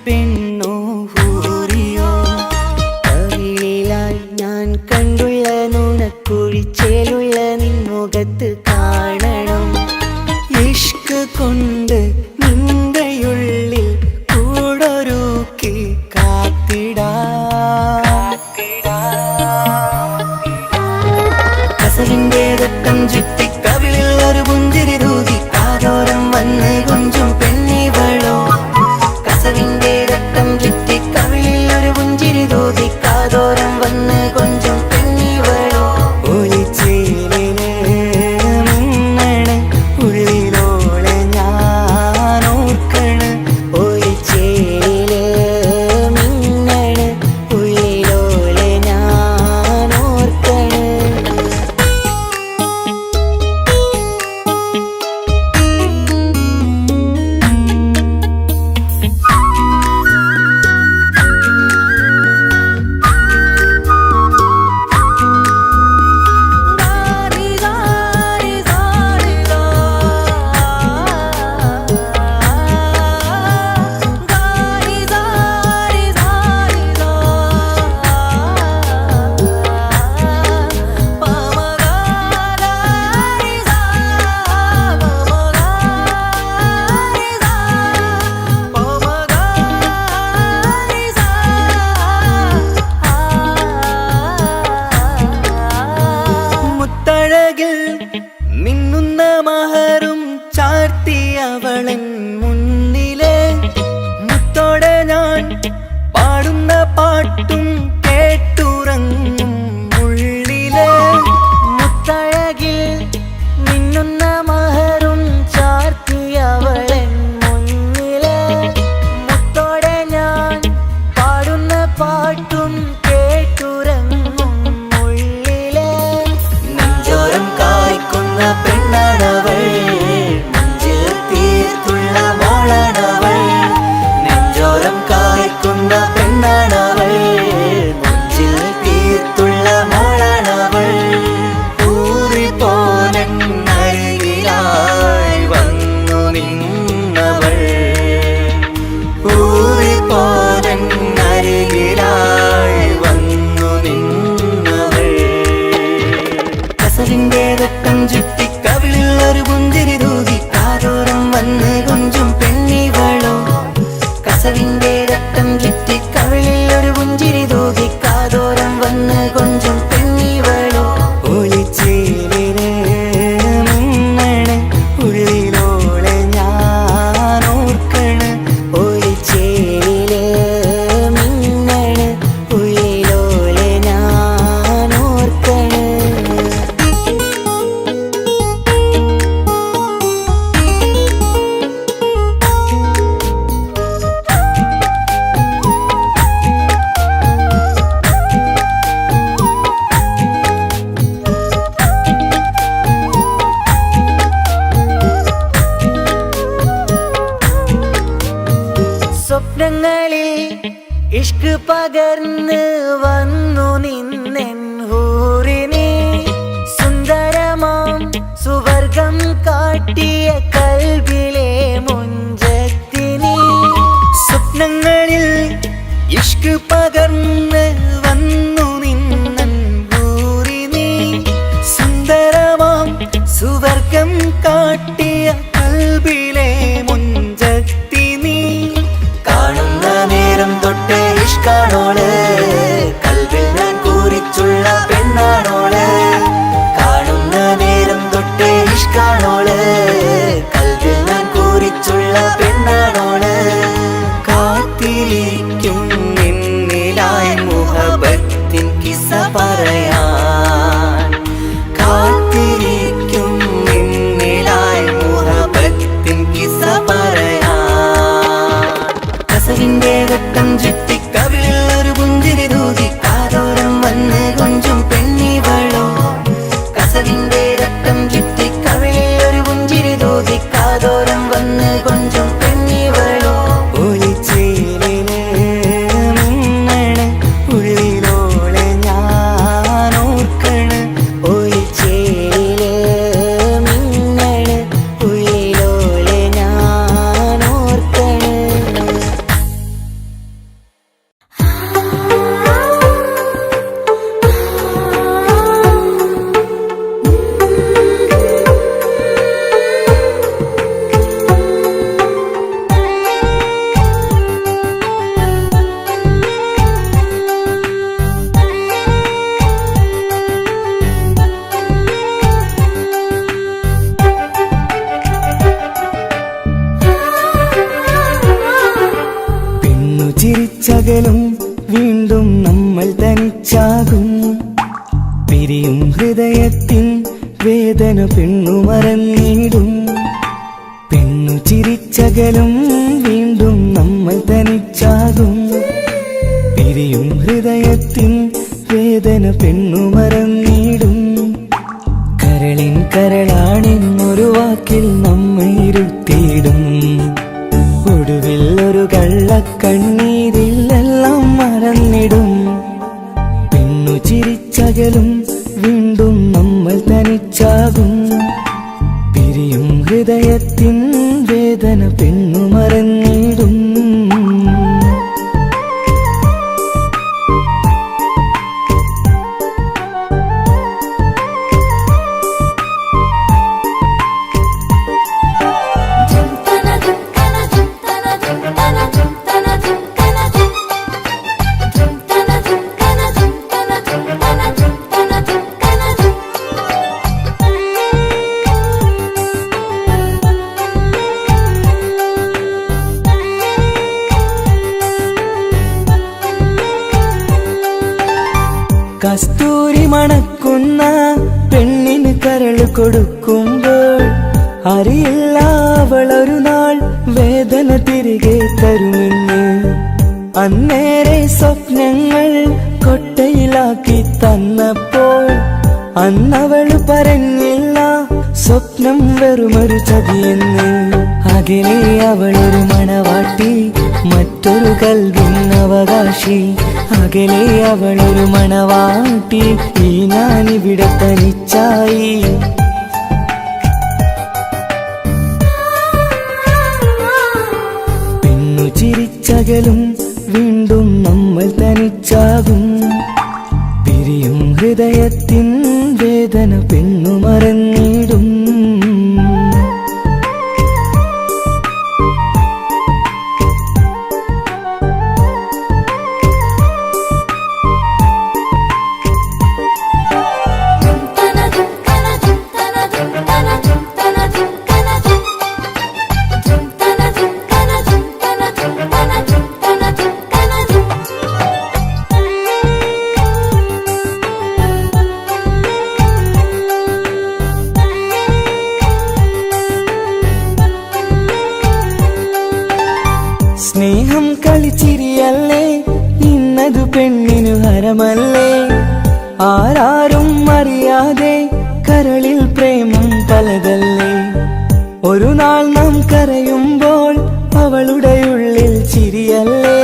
പെണ്ണോ ഹൂറിയോ കവിളിലായി ഞാൻ കണ്ടുള്ള നുണക്കുഴിച്ചേലുള്ള നിൻമുഖത്ത് കാണണം ഇഷ്ക് കൊണ്ട് നിന്റെയുള്ളിൽ കൂടൊരുക്കി കസവിന്റെ രക്തം ചുറ്റി കവിളിൽ ഒരു പുഞ്ചിരി തൂകി കാതോരം വന്ന് കൊഞ്ചും പെണ്ണിവളോ കസവിന്റെ രക്തം ചുറ്റി കവിളിൽ ഒരു പുഞ്ചിരി തൂകി കാതോരം വന്ന് കൊഞ്ചും പെണ്ണിവളോ ഒലിച്ചേലിന് മിന്നണ് ഉള്ളിലോളെ ഞാൻ ഓർക്കണ് ഒലിച്ചേലില് മിന്നണ് ഉള്ളിലോളെ ഞാൻ ഓർക്കണ് മിന്നുന്ന മഹറും ചാർത്തിയവളൻ മുന്നിലെ മുത്തോടെ ഞാൻ പാടുന്ന പാട്ടും കേട്ടുറങ്ങും ഉള്ളിലെ മുത്തഴകിൽ മിന്നുന്ന മഹറും ചാർത്തിയവളൻ മുന്നിലെ മുത്തോടെ ഞാൻ പാടുന്ന പാട്ടും കേട്ടുറങ്ങും ഉള്ളിലെ നെഞ്ചോരം കായ്ക്കുന്ന പെണ്ണാണവൾ നെഞ്ചിൽ തീർത്തുള്ള മോളാണവൾ നെഞ്ചോരം കായ്ക്കുന്ന പെണ്ണാണവൾ നെഞ്ചിൽ തീർത്തുള്ള മോളാണവൾ ഊറിപ്പോലരികിലായി വന്നു നിന്നവൾ ഊറിപ്പോലരികിലായി വന്നു നിന്നവൾ കസവിന്റെ രക്തം ചുറ്റി കവിളിൽ ഒരു പുഞ്ചിരി തൂകി കാതോരം വന്ന് കൊഞ്ചും പെണ്ണിവളോ കസവിന്റെ രക്തം ചുറ്റി കവിളിൽ ഒരു പുഞ്ചിരി തൂകി കാതോരം വന്ന് കൊഞ്ചും പെണ്ണിവളോ ഒലിച്ചേലിന് മിന്നണ് ഉള്ളിലോളെ ഞാൻ ഓർക്കണ് ഒലിച്ചേലില് മിന്നണ് ഉള്ളിലോളെ ഞാൻ ഓർക്കണ് സ്വപ്നങ്ങളിൽ ഇഷ്ക് പകർന്ന് വന്നു നിന്നെൻ ഹൂറിനെ സുന്ദരമാം സുവർഗം കാട്ടിയ കൽബിലെ മുഞ്ചത്തിനെ സ്വപ്നങ്ങളിൽ ഇഷ്ക് പകർന്ന് വന്നു നിന്നെൻ ഹൂറിനെ സുന്ദരമാം സുവർഗം കാട്ടിയ കൽബിലെ മുഞ്ചത്തിനെ കാണുന്ന നേരം തൊട്ട് ഇഷ്കാണോള് കൽവിൽ ഞാൻ കൂറിച്ചുള്ള പെണ്ണാണോള് കാണുന്ന നേരം തൊട്ട് ഇഷ്കാണോള് കൽവിൽ ഞാൻ കൂറിച്ചുള്ള പെണ്ണാണോള് കാത്തിരിക്കും നിന്നിലായി മുഹബത്തിൻ കിസ്സ പറയാൻ കാത്തിരിക്കും നിന്നിലായി മുഹബത്തിൻ കിസ്സ പറയാൻ കസവിന്റെ രക്തം ചുറ്റി കവിളിൽ ഒരു പുഞ്ചിരി തൂകി കാതോരം വന്ന് കൊഞ്ചും പെണ്ണിവളോ കസവിന്റെ രക്തം ചുറ്റി കവിളിൽ ഒരു പുഞ്ചിരി തൂകി കാതോരം വന്ന് കൊഞ്ചും പെണ്ണിവളോ ഒലിച്ചേലിന് മിന്നണ് ഉള്ളിലോളെ ഞാൻ ഓർക്കണ് ഒലിച്ചേലില് മിന്നണ് ഉള്ളിലോളെ ഞാൻ ഓർക്കണ് ചിരിച്ചകലും വീണ്ടും നമ്മൾ തനിച്ചാകും. പിരിയും ഹൃദയത്തിൻ വേദന പെണ്ണു മറന്നിടും. പെണ്ണു ചിരിച്ചകലും വീണ്ടും നമ്മൾ തനിച്ചാകും. പിരിയും ഹൃദയത്തിൻ വേദന പെണ്ണു മറന്നിടും. കരളിൻ കരളാണെന്നൊരു വാക്കിൽ നമ്മെ ഇരുത്തിയിടും. ഒടുവിൽ ഒരു കള്ളക്കണ്ണീരിലെല്ലാം മറന്നിടും. പെണ്ണു ചിരിച്ചകലും വീണ്ടും നമ്മൾ തനിച്ചാകും. പിരിയും ഹൃദയത്തിൻ വേദന പെണ്ണു മറന്നിടും. കസ്തൂരി മണക്കുന്ന പെണ്ണിന് കരൾ കൊടുക്കുമ്പോൾ അറിയില്ല അവളൊരു നാൾ വേദന തിരികെ തരുമെന്ന്. അന്നേരെ സ്വപ്നങ്ങൾ കൊട്ടയിലാക്കി തന്നപ്പോൾ അന്നവൾ പറഞ്ഞില്ല സ്വപ്നം വെറുമൊരു ചതിയെന്ന്. അകലെ അവളൊരു മണവാട്ടി, മറ്റൊരു കൽവിൻ അവകാശി. അകലെ അവളൊരു മണവാട്ടി, ഈ ഞാനിവിടെ തനിച്ചായി. പെണ്ണു ചിരിച്ചകലും വീണ്ടും നമ്മൾ തനിച്ചാകും. പിരിയും ഹൃദയത്തിൻ വേദന പെണ്ണു മറന്നിടും. സ്നേഹം കളിച്ചിരിയല്ലേ, ഇന്നതു പെണ്ണിനു ഹരമല്ലേ. ആരാരും അറിയാതെ കരളിൽ പ്രേമം പലതല്ലേ. ഒരു നാൾ നാം കരയുമ്പോൾ അവളുടെ ഉള്ളിൽ ചിരിയല്ലേ.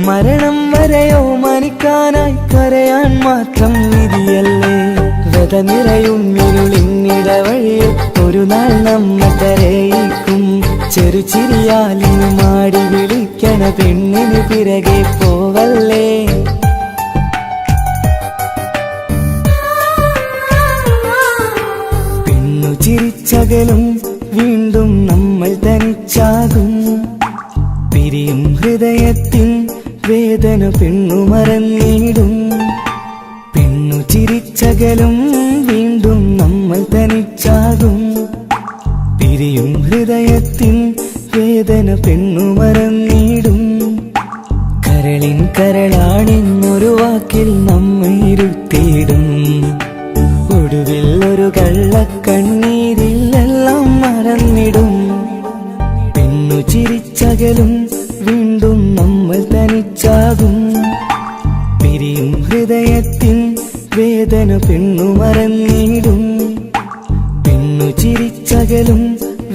മരണം വരെയോ മനിക്കാനായി കരയാൻ മാത്രം വിധിയല്ലേ. വ്യത നിറയും ഇരുളിന്നിടവഴിയിൽ ഒരു നാൾ നമ്മെ കരയിക്കും. ചെറുചിരിയാലിനു മാടി വിളിക്കണ പെണ്ണിന് പിറകെ പോവല്ലേ. പെണ്ണു ചിരിച്ചകലും വീണ്ടും നമ്മൾ തനിച്ചാകും. പിരിയും ഹൃദയത്തിൻ വേദന പെണ്ണു മറന്നിടും. പെണ്ണു ചിരിച്ചകലും വീണ്ടും നമ്മൾ തനിച്ചാകും. പിരിയും ഹൃദയത്തിൻ വേദന പെണ്ണു മറന്നിടും. കരളിൻ കരളാണെന്നൊരു വാക്കിൽ നമ്മെ ഇരുത്തിയിടും. ഒടുവിൽ ഒരു കള്ളക്കണ്ണീരിലെല്ലാം മറന്നിടും. പെണ്ണു ചിരിച്ചകലും വീണ്ടും നമ്മൾ തനിച്ചാകും. പിരിയും ഹൃദയത്തിൻ വേദന പെണ്ണു മറന്നിടും. പെണ്ണു ചിരിച്ചകലും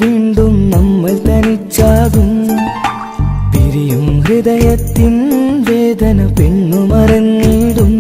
വീണ്ടും നമ്മൾ തനിച്ചാകും. പിരിയും ഹൃദയത്തിൻ വേദന പെണ്ണു മറന്നിടും.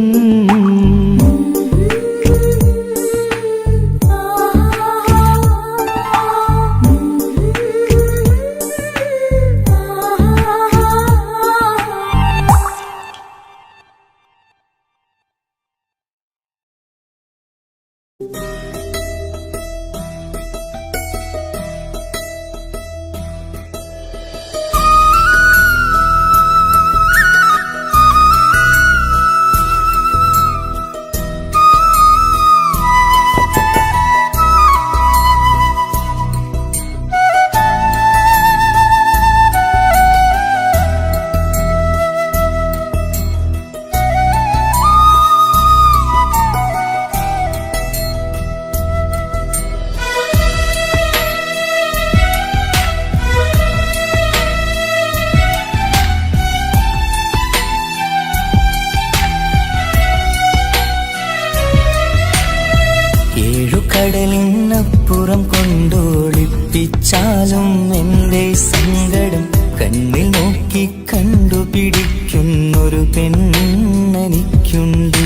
നോക്കി കണ്ടുപിടിക്കുന്നൊരു പെണ്ണെനിക്കുണ്ട്.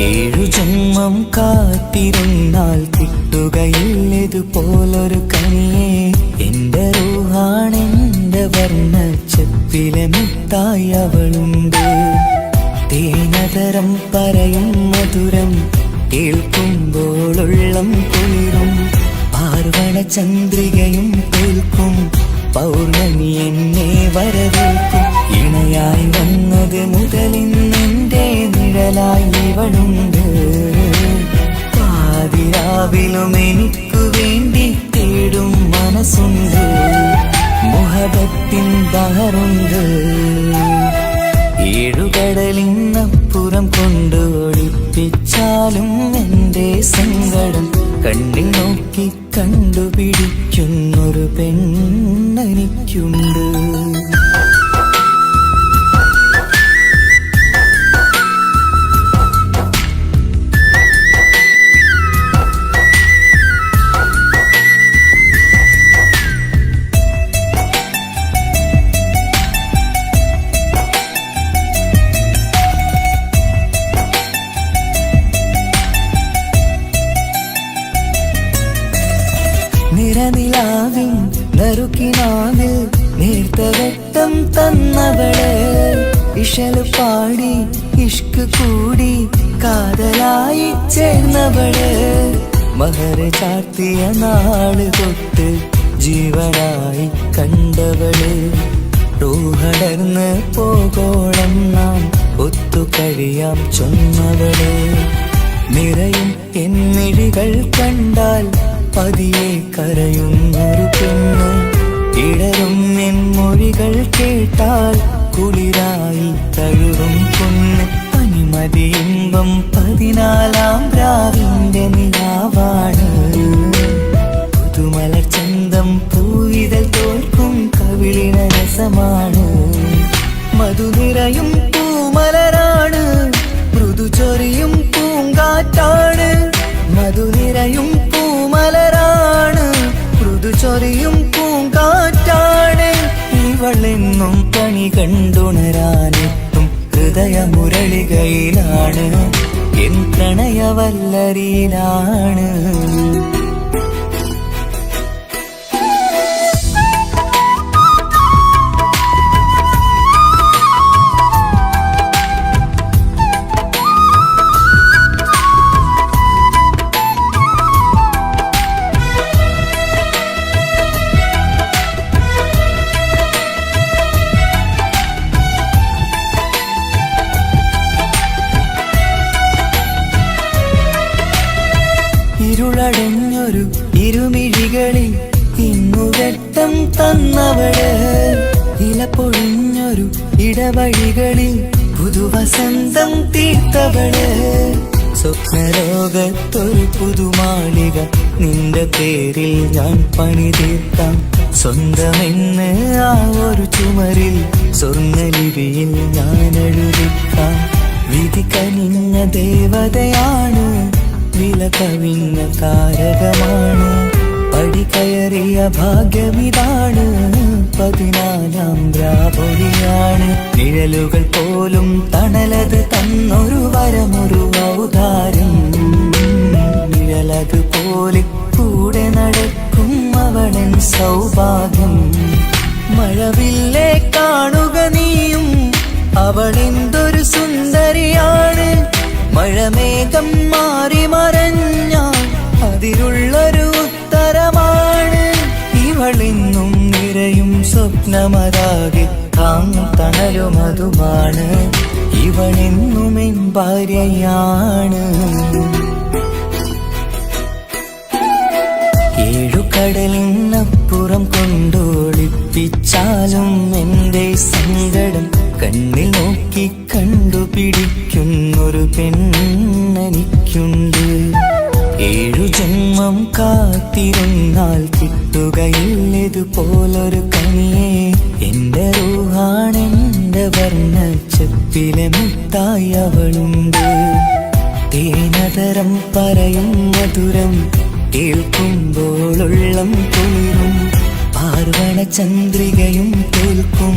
7 ജന്മം കാത്തിരുന്നാൽ കിട്ടുകയില്ലതുപോലൊരു കനിയെ. എന്റെ റൂഹാണെന്റെ വർണ്ണച്ചപ്പിലെ മുത്തായി അവളുണ്ട്. തേനതരം പറയും മധുരം കേൾക്കുമ്പോളുള്ളം കുളിരും. പാർവണ ചന്ദ്രികയും കേൾക്കും പൗർണമി എന്നെ വരവേൽക്കും. ഇണയായി വന്നത് മുതലിന്നെന്റെ നിഴലായി ഇവളുണ്ട്. പാതിരാവിലും എനിക്കു വേണ്ടി തേടും മനസ്സുണ്ട്. മുഹബത്തിൻ ബഹറുണ്ട്. 7 കടലിനപ്പുറം കൊണ്ട് ഒളിപ്പിച്ചാലും എന്റെ സങ്കടം കണ്ണിൽ നോക്കി കണ്ടുപിടിക്കുന്നൊരു പെണ്ണെനിക്കുണ്ട്. നിറനിലാവിൻ നറുക്കിനാവിൽ നേർത്ത വെട്ടം തന്നവള്. ഇശല് പാടി ഇഷ്ക് കൂടി കാതലായി ചേർന്നവള്. മഹർ ചാർത്തിയ നാള് തൊട്ട് ജീവനായി കണ്ടവള്. റൂഹടർന്ന് പോകോളം നാം ഒത്തു കഴിയാം ചൊന്നവള്. നിറയും എന്നിഴികൾ കണ്ടാൽ പതിയെ കരയുന്നൊരു പെണ്ണ്. ഇടറും എൻ മൊഴികൾ കേട്ടാൽ കുളിരായി തഴുകും പൊന്ന്. പനിമതി ഇമ്പം 14-ാം രാവിന്റെ നിലാവാണ്. പുതുമലർ ചന്തം പൂവിതൽ തോൽക്കും കവിളിന രസമാണ്. മധുനിറയും പൂമലരാണ്. മൃദു ചൊരിയും പൂങ്കാറ്റാണ്. മധുനിറയും പൂമലരാണ്. മൃദു ചൊരിയും പൂങ്കാറ്റാണ്. ഇവളെന്നും കണി കണ്ടുണരാനെത്തും ഹൃദയമുരളികയിലാണ്. എൻ പ്രണയവല്ലരിയിലാണ്. ഇരുളടഞ്ഞൊരു ഇരുമിഴികളിൽ ഇന്നു വെട്ടം തന്നവള്. ഇല പൊഴിഞ്ഞൊരു ഇടവഴികളിൽ പുതുവസന്തം തീർത്തവള്. സ്വപ്നലോകത്തൊരു പുതുമാളിക നിന്റെ പേരിൽ ഞാൻ പണി തീർക്കാം. സ്വന്തമെന്ന് ആ ഒരു ചുമരിൽ സ്വർണ്ണലിപിയിൽ ഞാൻ എഴുതിക്കാം. വിധി കനിഞ്ഞ ദേവതയാണ്. വില കവിഞ്ഞ താരകമാണ്. പടി കയറിയ ഭാഗ്യമിതാണ്. 14-ാം രാപൊലിയാണ്. നിഴലുകൾ പോലും തണലത് തന്നൊരു വരമൊരു ഔദാര്യം. നിഴലത് പോലെ കൂടെ നടക്കും അവളൻ സൗഭാഗ്യം. മഴവില്ലേ കാണുക നീയും അവളെന്തൊരു സുന്ദരിയാണ്. മഴമേഘം മാറി മറഞ്ഞാൽ അതിലുള്ളൊരു ഉത്തരമാണ്. ഇവളിന്നും നിറയും സ്വപ്നമതാകെ താങ്ങും തണലുമതുമാണ്. ഇവളെന്നും എൻ ഭാര്യയാണ്. 7 കടലിനപ്പുറം കൊണ്ടൊളിപ്പിച്ചാലും എന്റെ സങ്കടം കണ്ണിൽ നോക്കി കണ്ടുപിടിക്കുന്നൊരു പെണ്ണെനിക്കുണ്ട്. 7 ജന്മം കാത്തിരുന്നാൽ കിട്ടുകയില്ലതുപോലൊരു കനിയെ. എന്റെ റൂഹാണെന്റെ വർണ്ണച്ചപ്പിലെ മുത്തായി അവളുണ്ട്. തേനതരം പറയും മധുരം കേൾക്കുമ്പോളുള്ളം കുളിരും. പാർവണ ചന്ദ്രികയും തോൽക്കും,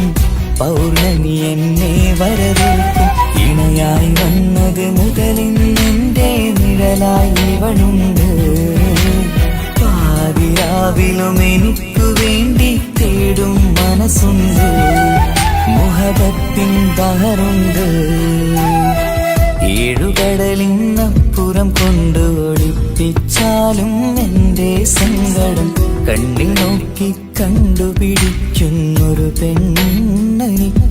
പൗർണമി എന്നെ വരവേൽക്കും. ഇണയായി വന്നത് മുതലിന്നെന്റെ നിഴലായി ഇവളുണ്ട്. പാതിരാവിലും എനിക്കു വേണ്ടി തേടും മനസ്സുണ്ട്, മുഹബത്തിൻ ബഹറുണ്ട്. ഏഴുകടലിനപ്പുറം കൊണ്ട് ഒളിപ്പിച്ചാലും എന്റെ സങ്കടം കണ്ണിൽ നോക്കി കണ്ടുപിടിക്കുന്നൊരു പെണ്ണെനിക്കുണ്ട്.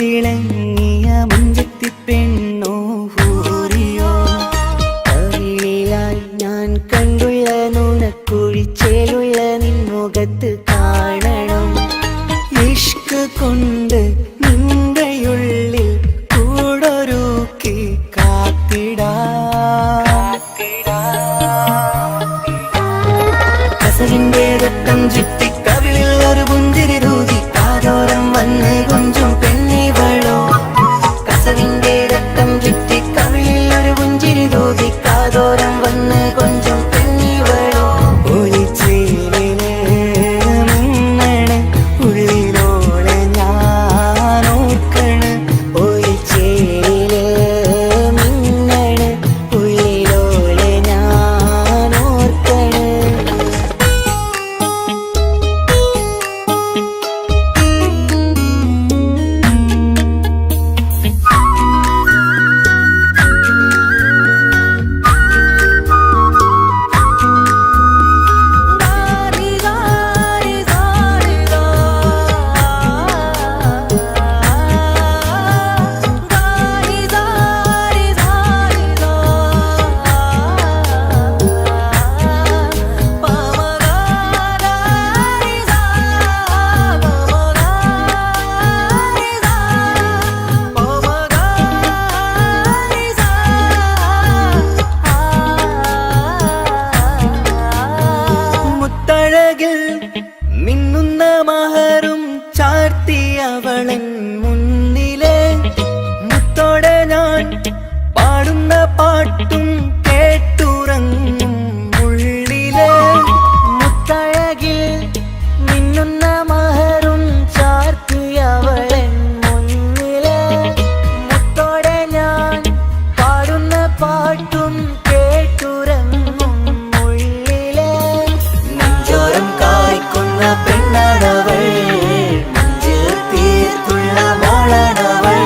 തിളങ്ങിയ മുഞ്ചത്തി പെണ്ണോ ഹൂറിയോ, കവിളിലായി ഞാൻ കണ്ടുള്ള നുണക്കുഴിച്ചേലുള്ള നിൻമുഖത്ത് കാണണം. ഇഷ്ക് കൊണ്ട് നിന്റെയുള്ളിൽ കൂടൊരുക്കി കസവിന്റെ രക്തം ചുറ്റി കവിളിൽ ഒരു പുഞ്ചിരി തൂകി കാതോരം വന്ന് കൊഞ്ചും പെണ്ണിവളോ. കസവിന്റെ രക്തം ചുറ്റി കവിളിൽ ഒരു പുഞ്ചിരി തൂകി കാതോരം വന്ന് കൊഞ്ചും പെണ്ണിവളോ. ഒളിച്ചേലിന് മിന്നണ് ഉള്ളിലോളെ ഞാനോർക്കണ്, ഒളിച്ചേലില് മിന്നണ് ഉള്ളിലോളെ ഞാനോർക്കണ്. മിന്നുന്ന മഹറും ചാർത്തിയവളൻ മുന്നിലെ മുത്തോടെ ഞാൻ പാടുന്ന പാട്ടും കേട്ടുറങ്ങും ഉള്ളിലെ. മുത്തഴകിൽ മിന്നുന്ന മഹറും ചാർത്തിയവളൻ മുന്നിലെ മുത്തോടെ ഞാൻ പാടുന്ന പാട്ടും കേട്ടുറങ്ങും ഉള്ളിലെ. നെഞ്ചോരം കായ്ക്കുന്ന പെണ്ണാടവൾ, നെഞ്ചിൽ തീർത്തുള്ള മോളാണവൾ.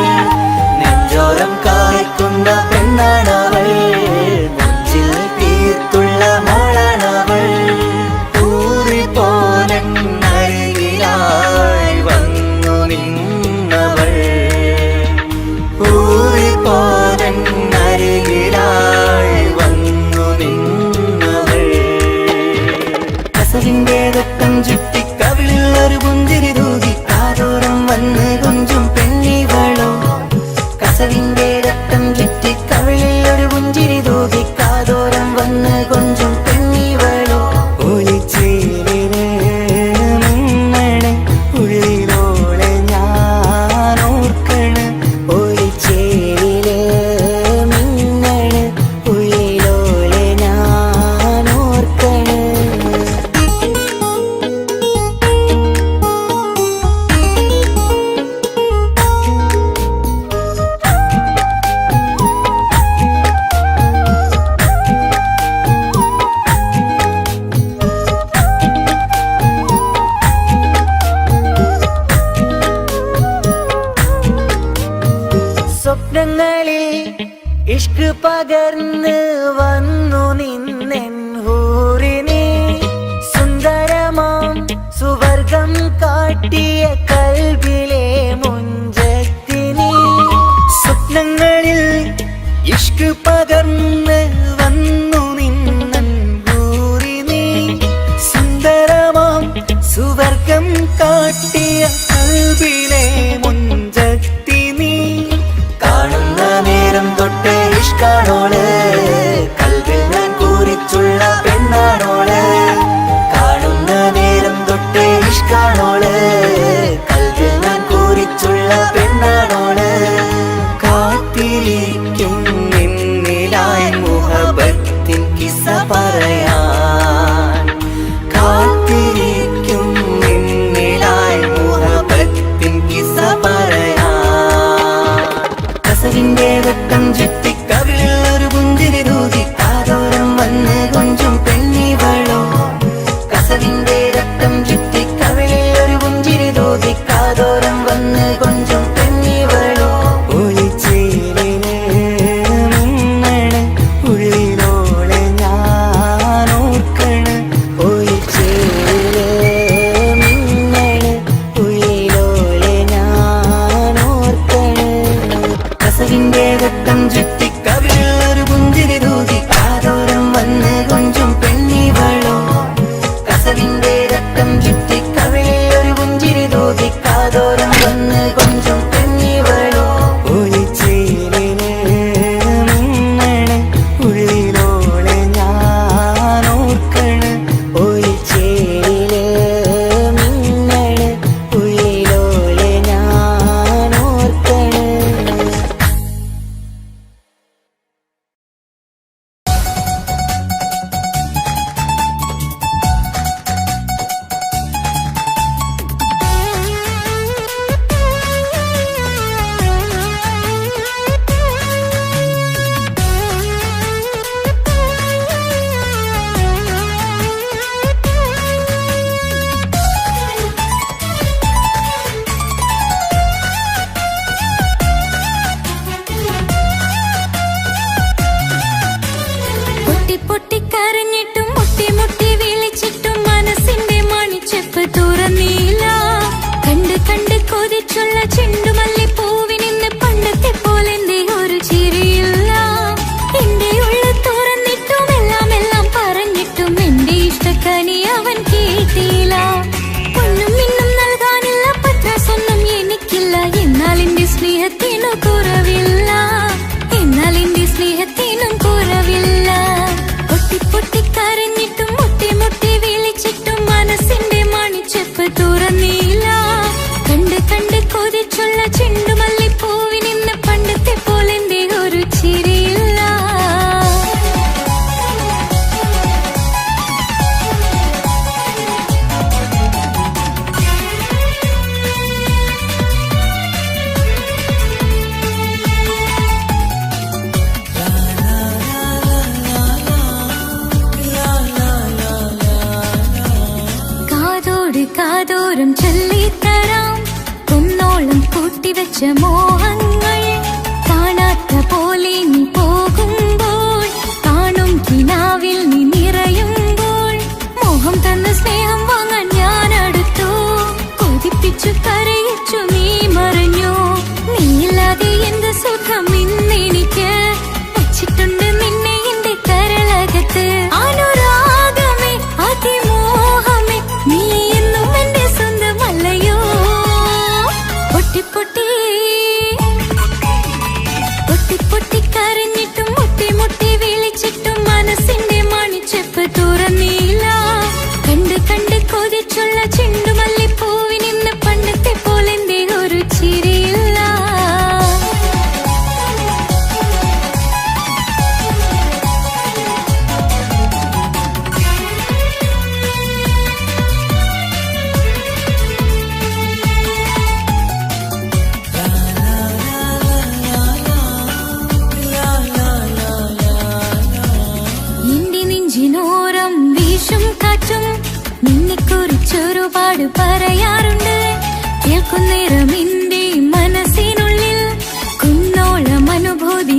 നെഞ്ചോരം കായ്ക്കുന്ന പെണ്ണാടവൾ, നെഞ്ചിൽ തീർത്തുള്ള മോളാണവൾ. ഊറിപ്പോലരികിലായി വന്നു നിന്നവൾ, ഊറിപ്പോലരികിലായി വന്നു നിന്നവൾ. കസവിന്റെ രക്തം ചുറ്റി കവിളിൽ ഒരു പുഞ്ചിരി തൂകി കാതോരം വന്ന് കൊഞ്ചും പെണ്ണിവളോ. കസവിന്റെ രക്തം ചുറ്റി ഇഷ്ക് പകർന്ന് വന്നു നിന്നെൻ ഹൂറിനെ സുന്ദരമാം സുവർഗം കാട്ടിയ കൽബിലെ മുഞ്ചത്തിനെ സ്വപ്നങ്ങളിൽ ഇഷ്ക് പകർന്ന് വന്നു നിന്നെൻ ഹൂറിനെ സുന്ദരമാം സുവർഗം കാട്ടിയ കൽബിലെ മുഞ്ചത്തിനെ കാണുന്ന നേരം തൊട്ട് ഇഷ്കാണോള് കൽബിൽ ഞാൻ കുറിച്ചുള്ള പെണ്ണാണോള് കാണുന്ന നേരം തൊട്ട് ഇഷ്കാണോള് കൽബിൽ ഞാൻ കുറിച്ചുള്ള പെണ്ണാണോള് കാത്തിരിക്കും നിന്നിലായി മുഹബത്തിൻ കിസ്സ പറയാൻ കാത്തിരിക്കും നിന്നിലായി മുഹബത്തിൻ കിസ്സ പറയാൻ കസവിന്റെ വെട്ടം ചുറ്റി കവിളിൽ ഒരു പുഞ്ചിരി തൂകി കാതോരം വന്ന് കൊഞ്ചും പെണ്ണിവളോ കസവിന്റെ രക്തം ചുറ്റി കവിളിൽ ഒരു പുഞ്ചിരി തൂകി കാതോരം വന്ന് കൊഞ്ചും പെണ്ണിവളോ ഒളിച്ചേലിന് മിന്നണ് ഉള്ളിലോളെ ഞാൻ ഓർക്കണ് ഒളിച്ചേലിന് മിന്നണ് ഉള്ളിലോളെ ഞാൻ ഓർക്കണ് കസവിന്റെ രക്തം ചുറ്റി കവിളിൽ ഒരു പുഞ്ചിരി തൂകി കാതോരം വന്ന് കൊഞ്ചും പെണ്ണിവളോ കസവിന്റെ രക്തം ചുറ്റി കവിളിൽ ഒരു പുഞ്ചിരി തൂകി കാതോരം വന്ന് കൊഞ്ചും പെണ്ണിവളോ ഒളിച്ചേലിന് മിന്നണ് ഉള്ളിലോളെ ഞാൻ ഓർക്കണ് ഒളിച്ചേലില് മിന്നണ് ഉള്ളിലോളെ ഞാൻ ഓർക്കണ് പൊട്ടി പൊട്ടി കരഞ്ഞിട്ടും മുട്ടി മുട്ടി വിളിച്ചിട്ടും മനസ്സിന്റെ മണിച്ചെപ്പ് തുറന്നില്ല കണ്ട് കണ്ട് കൊതിച്ചുള്ള ചെണ്ടുമല്ലി പൂവിനിന്ന് പണ്ടത്തെ പോലെന്റെ ഒരു ചിരിയില്ല എന്റെ ഉള്ളു തുറന്നിട്ടും എല്ലാം എല്ലാം പറഞ്ഞിട്ടും എന്റെ ഇഷ്ടക്കനി അവൻ കേട്ടില്ല ഒന്നും ഇന്നും നൽകാനില്ല പത്രാസൊന്നും എനിക്കില്ല എന്നാൽ എന്റെ സ്നേഹത്തിനു കുറവില്ല എന്നാൽ എന്റെ സ്നേഹത്തിനും കുറവില്ല പൊട്ടി പൊട്ടി കരഞ്ഞിട്ടും മുട്ടി മുട്ടി വിളിച്ചിട്ടും മനസ്സിന്റെ മണിച്ചെപ്പ് തുറന്നില്ല കണ്ട് കണ്ട് കൊതിച്ചുള്ള ചെണ്ടുമല്ലി പൂവിനിന്ന് പണ്ടത്തെ പോലെന്റെ ഒരു ചിരിയില്ല കാതോട് കാതോരം ചൊല്ലിത്തരാം കുന്നോളം കൂട്ടിവെച്ച മോഹങ്ങൾ കാണാത്ത പോലെ നീ പോകുമ്പോൾ കാണും കിനാവിൽ നീ നിറയുമ്പോൾ മോഹം തന്ന സ്നേഹം വാങ്ങാൻ ഞാൻ അടുത്തു കൊതിപ്പിച്ചു കരയിച്ചു നീ മറഞ്ഞു നീയില്ലാതെ എന്ത് സുഖം ഇന്നെനിക്ക് വച്ചിട്ടുണ്ട് നിന്നെ എന്റെ കരളകത്ത് അനുരാഗമേ അതിമോഹമേ നീ എന്നും എന്റെ സ്വന്തമല്ലയോ പൊട്ടി പൊട്ടി പൊട്ടി പൊട്ടി കരഞ്ഞിട്ടും മുട്ടി മുട്ടി വിളിച്ചിട്ടും മനസ്സിന്റെ മണിച്ചെപ്പ് തുറന്നില്ല കണ്ട് കണ്ട് കൊതിച്ചുള്ള ചെണ്ടുമല്ലി പൂവിനിന്ന് പണ്ടത്തെ പോലെന്റെ ഒരു ചിരിയില്ല ഒരുപാട് പറയാറുണ്ട് കേൾക്കുന്നേരം എന്റെ മനസ്സിനുള്ളിൽ കുന്നോളം അനുഭൂതി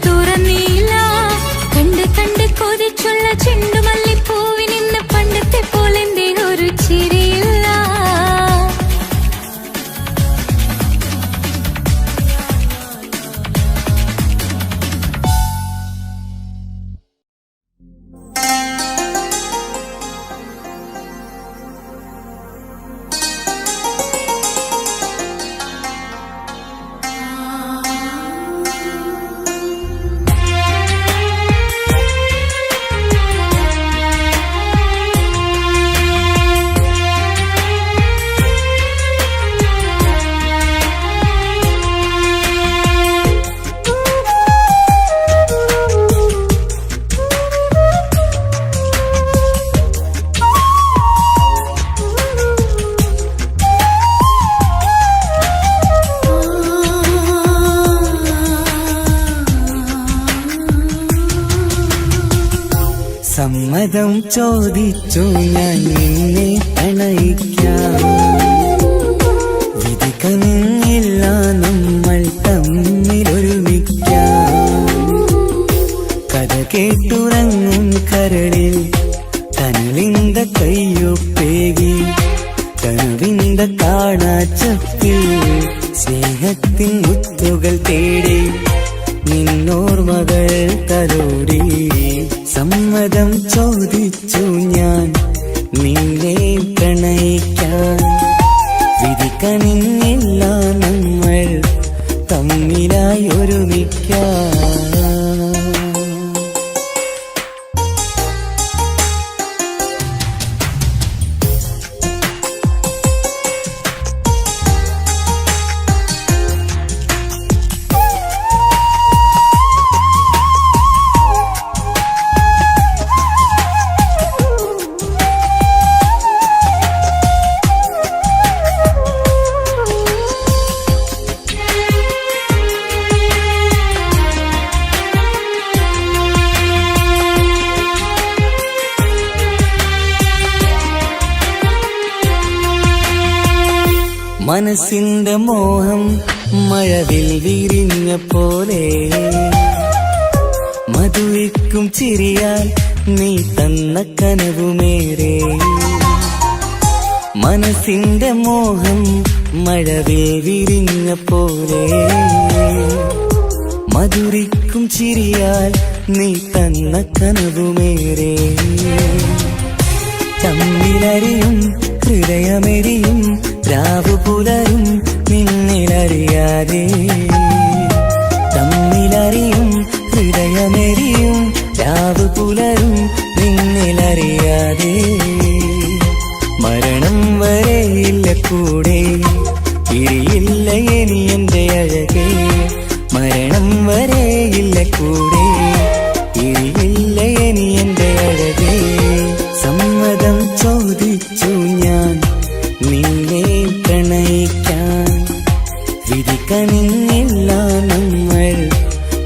തുറന്നീല. കണ്ട് കണ്ട് കൊതിച്ചുള്ള ചെണ്ടുമല്ലിപ്പൂവിനിന്ന് പണ്ടത്തെ പോലെന്തേ ഒരു ചിരിയില്ല. സമ്മതം ചോദിച്ചു ഞാൻ നിന്നെ പ്രണയിക്കാം. വിധി കനിഞ്ഞില്ല നമ്മൾ തമ്മിലൊരുമിക്കാം. കഥ കേട്ടുറങ്ങും കരളിൽ കനലിന്ത കയ്യൊപ്പേകി കനവിന്ത കാണാച്ചപ്പിൽ സ്നേഹത്തിൻ മുത്തുകൾ തേടി നിന്നോർമകൾ തലോടി. സമ്മതം ചോദിച്ചു ഞാൻ നിന്നെ പ്രണയിക്കാൻ. വിധി കനിഞ്ഞില്ല നമ്മൾ തമ്മിലായി ഒരുമിക്കാം. മനസ്സിന്റെ മോഹം മഴവിൽ വിരിഞ്ഞ പോലെ മധുവിക്കും ചിരിയാൽ നീ തന്ന കനവുമേറെ. മനസ്സിന്റെ മോഹം മഴവിൽ വിരിഞ്ഞ പോലെ മധുരിക്കും ചിരിയാൽ നീ തന്ന കനവുമേറെ. തമ്മിലറിയും ഹൃദയമെരിയും രാവു പുലരും നിന്നിലറിയാതെ. തമ്മിലറിയും ഹൃദയമെരിയും രാവു പുലരും നിന്നിലറിയാതെ. മരണം വരെയില്ല കൂടെ ഇരിയില്ല ഇനി എന്റെ അഴകേ. മരണം വരെയില്ല കൂടെ ഇരിയില്ല ഇനി എന്റെ അഴകേ. സമ്മതം ചോദിച്ചു ഞാൻ നിന്നെ പ്രണയിക്കാൻ. വിധി കനിഞ്ഞില്ല നമ്മൾ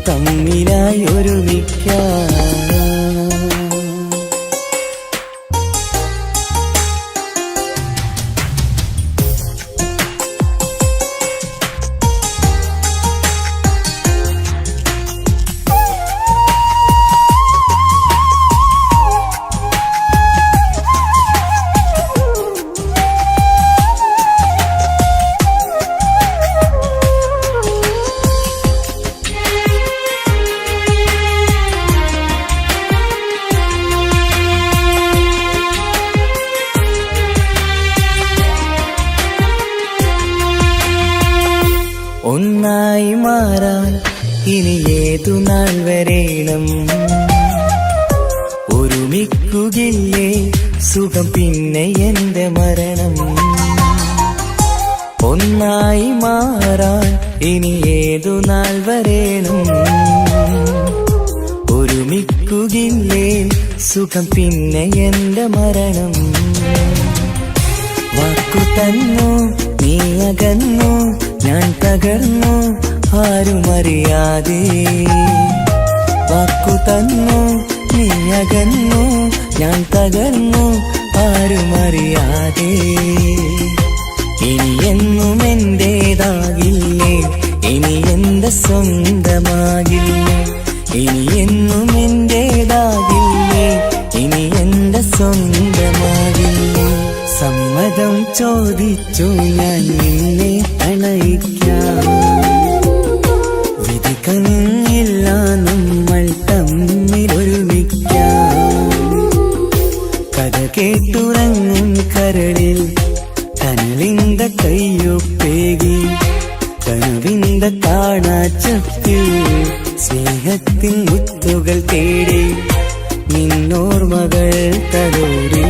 തമ്മിലായി ഒരുമിക്കാം. ഒന്നായി മാറാൻ ഇനി ഏതു നാൾ വരേണം. ഒരുമിക്കുകയില്ലേ സുഖം പിന്നെ എന്റെ മരണം. ഒന്നായി മാറാൻ ഇനി ഏതു നാൾ വരേണം. ഒരുമിക്കുകയില്ലേ സുഖം പിന്നെ എന്റെ മരണം. വാക്കു തന്നു നീ അകന്നു ഞാൻ തകർന്നു ആരുമറിയാതെ. വാക്കു തന്നു നീ അകന്നു ഞാൻ തകർന്നു ആരുമറിയാതെ. ഇനി എന്നും എന്റേതാകില്ലേ ഇനി എന്റെ സ്വന്തമാകില്ലേ. സ്നേഹത്തിൻ മുത്തുകൾ തേടി നിന്നോർമകൾ തലോടി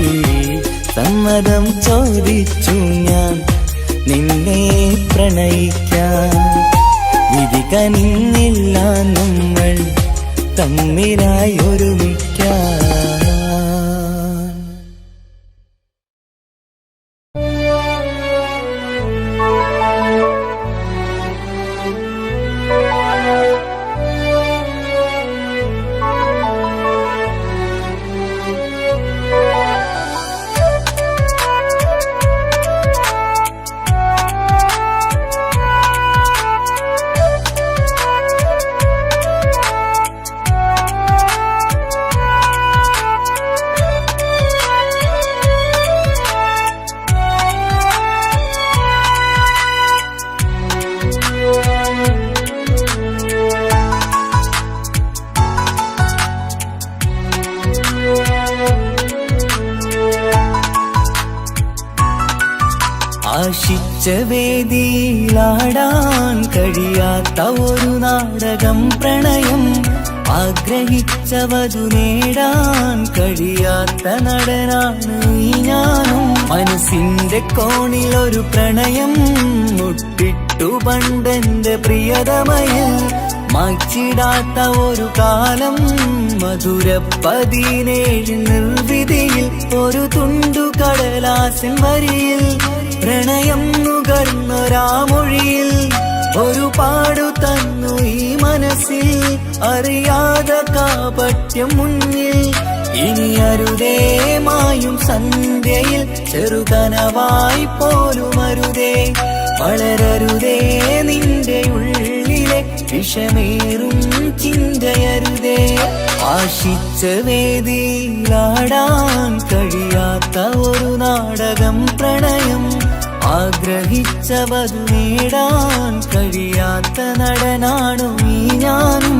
സമ്മതം ചോദിച്ചു ഞാൻ നിന്നെ പ്രണയിക്കാൻ. വിധി കനിഞ്ഞില്ല നമ്മൾ തമ്മിലായി ഒരുമിക്കാൻ. ആശിച്ച വേദിയിലാടാൻ കഴിയാത്ത ഒരു നാടകം പ്രണയം. ആഗ്രഹിച്ചവതു നേടാൻ കഴിയാത്ത നടനാണ് ഈ ഞാനും. മനസ്സിന്റെ കോണിലൊരു പ്രണയം മുട്ടിട്ടു പണ്ടെന്റെ പ്രിയതമയിൽ. മായ്ച്ചിടാത്ത ഒരു കാലം മധുര 17 നിർവിധിയിൽ. ഒരു തുണ്ടു കടലാസിൻ വരിയിൽ പ്രണയം നുകർന്നൊരാമൊഴിയിൽ. ഒരു പാടു തന്നു ഈ മനസ്സിൽ അറിയാതെ കാപട്യം മുന്നിൽ. ഇനി അരുതേ മായും സന്ധ്യയിൽ ചെറുകനവായി പോലും അരുതേ. വളരരുതേ നിന്റെ ഉള്ളിലെ വിഷമേറും ചിന്തയരുതേ. ആശിച്ച വേദിയിലാടാൻ കഴിയാത്ത ഒരു നാടകം പ്രണയം. ആഗ്രഹിച്ചവതു നേടാൻ കഴിയാത്ത നടനാണു ഈ ഞാനും.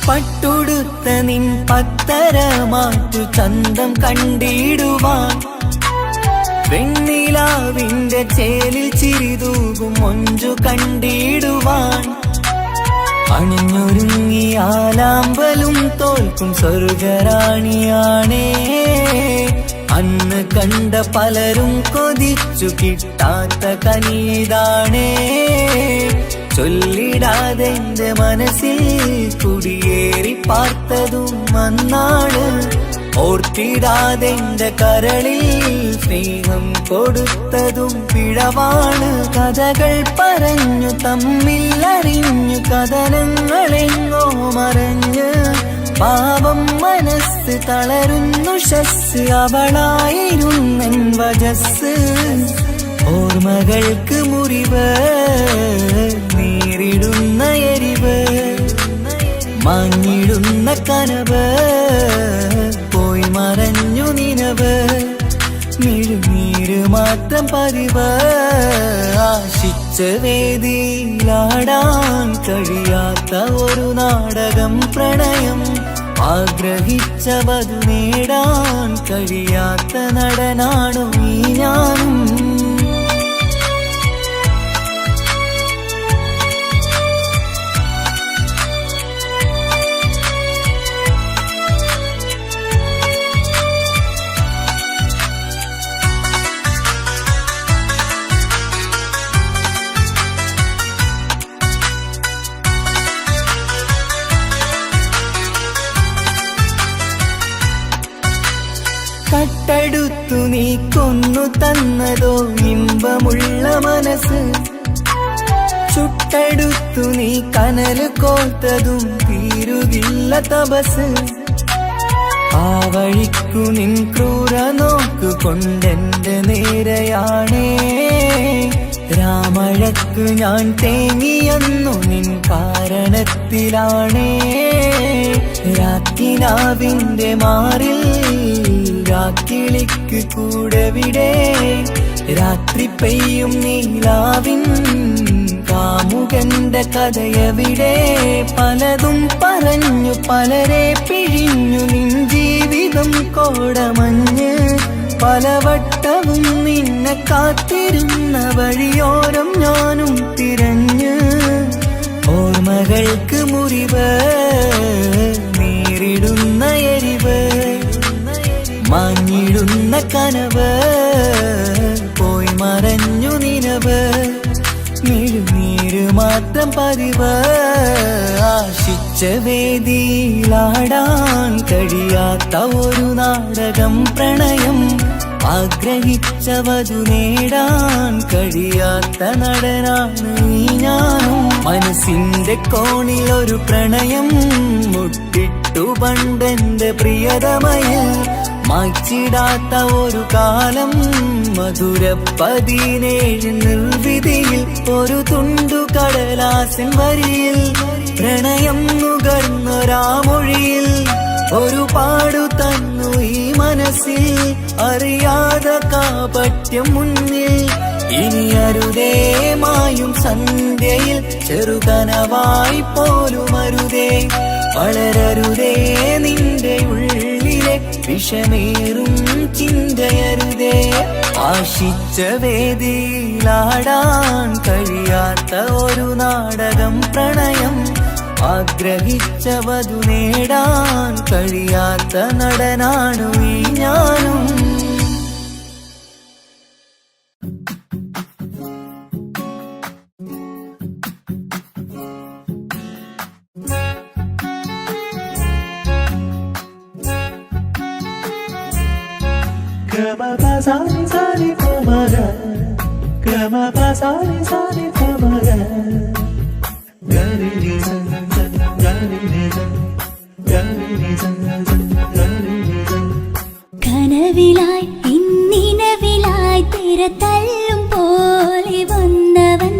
പട്ടുടുത്ത നിൻ പത്തര മാറ്റു ചന്തം കണ്ടിടുവാൻ. വെണ്ണിലാവിന്റെ ചേലിൽ ചിരിതൂകും മൊഞ്ചു കണ്ടിടുവാൻ. അണിഞ്ഞൊരുങ്ങിയാലാമ്പലും തോൽക്കും സ്വർഗറാണിയാണേ. അന്ന് കണ്ട പലരും കൊതിച്ചു കിട്ടാത്ത കനീതാണേ. ചൊല്ലിടാതെ എന്റെ മനസ്സിൽ കുടിയേറി പാർത്തതും അന്നാണ്. ഓർത്തിടാതെ എന്റെ കരളിൽ സ്നേഹം കൊടുത്തതും പിഴവാണ്. കഥകൾ പറഞ്ഞു തമ്മിൽ അറിഞ്ഞു കഥനങ്ങളെങ്ങോ മറഞ്ഞ്. പാപം മനസ്സ് തളരുന്നു ശസ് അവളായിരുന്നൻ വജസ്. ഓർമ്മകൾക്ക് മുറിവ് നേരിടുന്ന എരിവ്. മാഞ്ഞിടുന്ന കനവ് പോയി മറഞ്ഞു നിനവ്. മിഴുനീര് മാത്രം പതിവ്. ആശിച്ച വേദിയിലാടാൻ കഴിയാത്ത ഒരു നാടകം പ്രണയം. ആഗ്രഹിച്ചവതു നേടാൻ കഴിയാത്ത നടനാണു ഈ ഞാനും. കട്ടെടുത്തു നീ കൊന്നു തന്നതോ ഇമ്പമുള്ള മനസ്സ്. ചുട്ടെടുത്തു നീ കനല് കോർത്തതും തീരുകില്ല തപസ്. ആ വഴിക്കു നിൻ ക്രൂര നോക്കു കൊണ്ടെന്റെ നേരെയാണേ. രാമഴക്ക് ഞാൻ തേങ്ങിയെന്നു നിൻ കാരണത്തിലാണേ. രാത്തിനാവിന്റെ മാറിൽ രാക്കിളിക്ക് കൂടവിടെ. രാത്രി പെയ്യും നീലാവിൻ കാമുകന്റെ കഥയവിടെ. പലതും പറഞ്ഞു പലരെ പിഴിഞ്ഞു നിൻ ജീവിതം കോടമഞ്ഞ്. പലവട്ടവും നിന്നെ കാത്തിരുന്ന വഴിയോരം ഞാനും തിരഞ്ഞ്. ഓർമ്മകൾക്ക് മുറിവ് നേരിടുന്ന എരിവ് മാഞ്ഞിടുന്ന കനവ് പോയി മറഞ്ഞു നിനവ്. നീര് മാത്രം പതിവ്. ആശിച്ച വേദിയിലാടാൻ കഴിയാത്ത ഒരു നാടകം പ്രണയം. ആഗ്രഹിച്ച വധു നേടാൻ കഴിയാത്ത നടനാണ് ഈ ഞാനും. മനസ്സിന്റെ കോണിൽ ഒരു പ്രണയം മുട്ടിട്ടു പണ്ടെന്റെ പ്രിയതമയിൽ. മായ്ച്ചിടാത്ത ഒരു കാലം മധുര 17 നിർവിധിയിൽ. ഒരു തുണ്ടു കടലാസിൻ വരിയിൽ പ്രണയം നുകർന്നൊരാമൊഴിയിൽ. ഒരു പാടു തന്നു ഈ മനസ്സിൽ അറിയാതെ കാപട്യം മുന്നിൽ. ഇനി അരുതേ മായും സന്ധ്യയിൽ ചെറുകനവായി പോലും അരുതേ. വളരരുതേ നിന്റെ ഉള്ളിലെ വിഷമേറും ചിന്തയരുതേ. ആശിച്ച വേദിയിലാടാൻ കഴിയാത്ത ഒരു നാടകം പ്രണയം. ആഗ്രഹിച്ച വധു നേടാൻ കഴിയാത്ത നടനാണു ഈ ഞാനും. കനവിലായി ഇന്നിനവിലായി തിരതല്ലും പോലെ വന്നവൻ.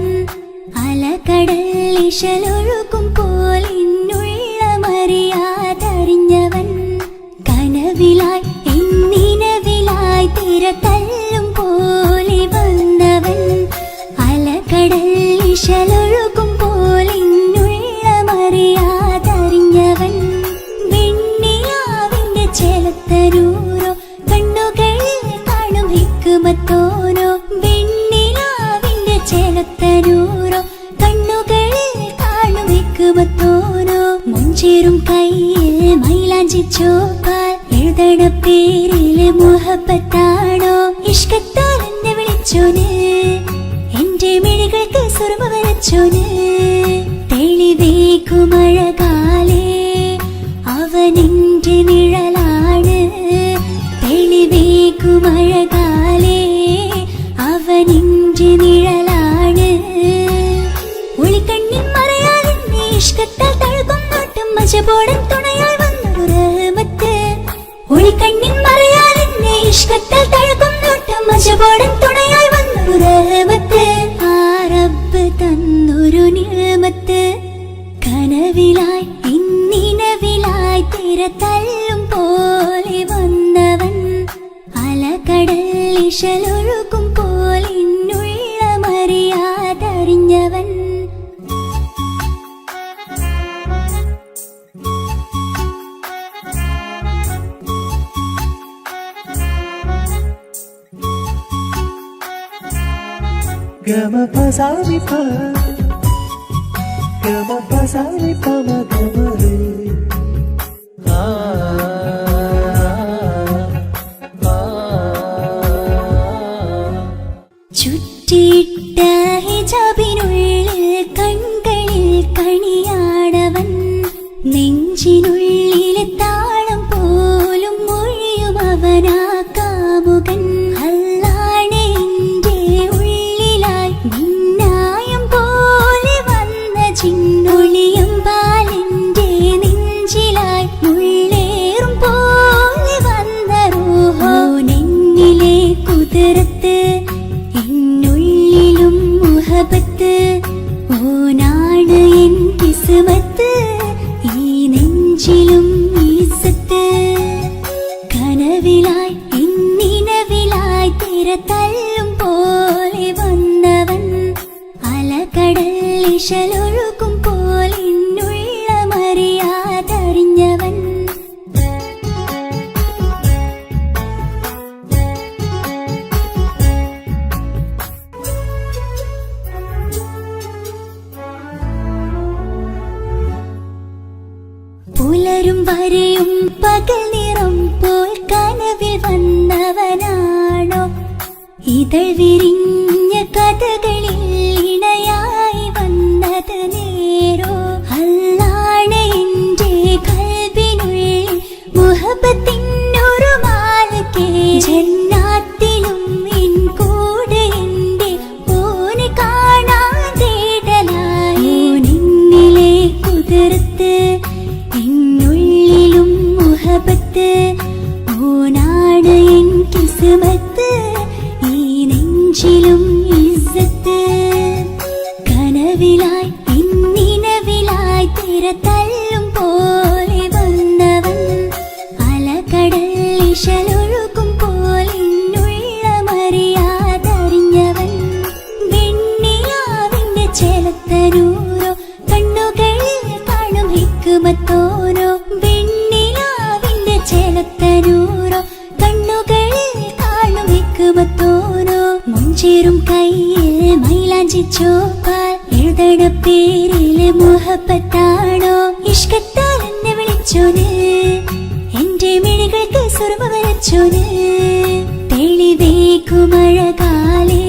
അലകടൽ ഇശലൊഴുകും പോലിന്നുള്ളമറിയാതറിഞ്ഞവൻ. കനവിലായി ഇന്നിനവിലായി തിരതല്ലും പോലെ വന്നവൻ. അലകടൽ ഇശലൊഴുകും പോലിന്നുള്ളമറിയാതറിഞ്ഞവൻ. വെണ്ണിലാവിന്റെ ചെലത്തരൂരോ കണ്ണുകളിൽ കാണും ഹിക്കുമത്തോനോ. വെണ്ണിലാവിന്റെ ചെലത്തരൂരോ കണ്ണുകളിൽ കാണും ഹിക്കുമത്തോനോ. മുഞ്ചേറും കയ്യിൽ മൈലാഞ്ചി ചോപ്പാൽ എഴുതണ പേരില് മുഹബത്താണോ. ഇഷ്കത്താൽ എന്നെ വിളിച്ചോന് എന്റെ മിഴികൾക്ക് സുറുമ വരച്ചോന്. തെളിവേക്കുമഴകാലേ അവനെന്റെ നിഴലാണ്. തെളിവേക്കുമഴകാലേ അവനെന്റെ നിഴലാണ്. ഒളിക്കണ്ണിൻ മറയാലെന്നെ ഇഷ്കത്താൽ തഴുകും നോട്ടും മജബോടൻ തുണയായി വന്നൊരു റഹ്മത്ത്. ഒളിക്കണ്ണിൻ മറയാലെന്നെ ഇഷ്കത്താൽ തഴുകും നോട്ടും മജബോടൻ തുണയായി വന്നൊരു റഹ്മത്ത്. ആ റബ്ബ് തന്നൊരു നിഅമത്ത്. കനവിലായി ഇന്നിനവിലായി തിരതല്ലും പോലെ വന്നവൻ. അലകടൽ ഇശലൊഴുകും പോലിന്നുള്ളമറിയാതറിഞ്ഞവൻ. Gama pasari pa, gama pasari pa ma gama re. ചുറ്റിയിട്ട ഹിജാബിനുള്ളിൽ കൺകളിൽ കണിയാടവൻ. നെഞ്ചിനുള്ളിലെ താളം പോലും മൊഴിയും അവനാ കാമുകൻ. അല്ലാണെ എന്റെ ഉള്ളിലായി മിന്നായം പോലെ വന്ന ചിന്നൊളിയും പാലെ. ഇശലൊഴുക്കും പോലെന്നുള്ള മറിയാതറിഞ്ഞവൻ പുലരും വരെയും പകൽ നിറം പോൽ കനവിൽ വന്നവനാണോ ഇതൾ വിരിഞ്ഞ കഥകളിൽ ഇണയായി വന്നത് നേരോ അല്ലാണ് എന്റെ കൽബിനുള്ളിൽ മുഹബത്തിനൊരു മാലക്കേ ജന്നാത്തിലും എൻ കൂടെ എന്റെ ഓനെ കാണാൻ തേടലായി നിന്നിലെ കുതിർത്ത് എന്നുള്ളിലും മുഹബത്ത് ഓനാണ് എൻ കിസ്മത്ത് ഈ നെഞ്ചിലും ഇസ്സത്ത് കനവിലായി ഇന്നിനവിലായി തിരതല്ലും പോലെ വന്നവൻ അലകടൽ ഇശലൊഴുക്കും പോലെന്നുള്ള മറിയാതറിഞ്ഞവൻ വെണ്ണിലാവിന്റെ ചെലത്തനൂരോ കണ്ണുകളിൽ കാണും ഹിക്മത്തോരോ വെണ്ണിലാവിന്റെ ചെലത്തനൂരോ കണ്ണുകളിൽ കാണും ഹിക്മത്തോരോ മുഞ്ചേറും കയ്യിൽ മൈലാഞ്ചി ചോപ്പാൽ എഴുതണ പേരിലെ മുഹബത്താണോ ഇഷ്കത്താൽ എന്നെ വിളിച്ചോന് എന്റെ മിഴികൾക്ക് സുറുമ വരച്ചോന് തെളിവേക്കുമഴകാലേ